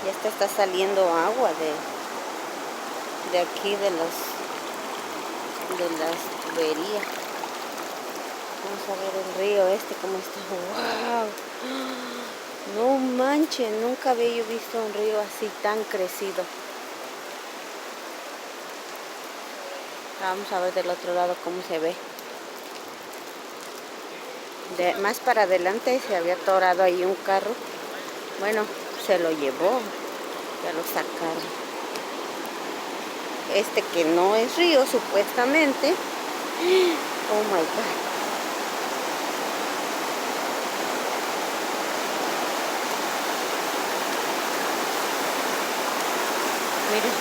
Ya está saliendo agua de aquí de las tuberías. Vamos a ver el río cómo está. ¡Wow! No manches, nunca había yo visto un río así tan crecido. Vamos a ver del otro lado cómo se ve. Más para adelante se había atorado ahí un carro. Bueno, se lo llevó. Ya lo sacaron. Que no es río supuestamente. Oh my God. Miren.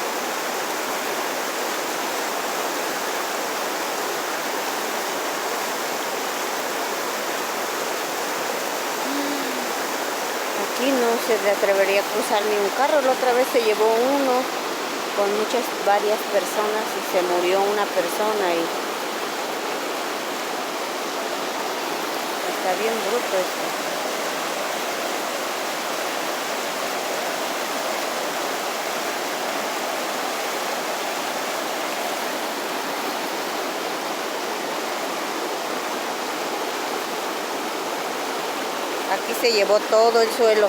Aquí no se le atrevería a cruzar ni un carro. La otra vez se llevó uno con varias personas y se murió una persona y está bien bruto esto. Aquí se llevó todo el suelo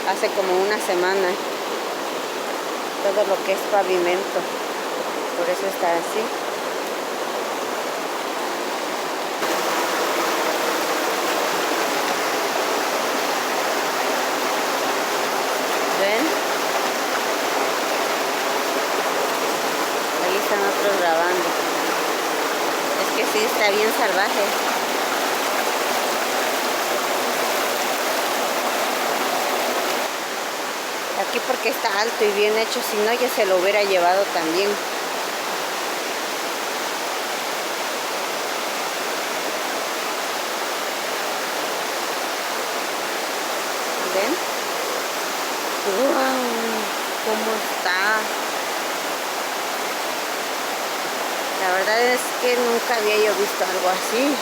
hace como una semana. Todo lo que es pavimento. Por eso está así. ¿Ven? Ahí están otros grabando. Es que sí, está bien salvaje. Aquí porque está alto y bien hecho, si no ya se lo hubiera llevado también. ¿Ven? ¡Wow! ¿Cómo está? La verdad es que nunca había yo visto algo así.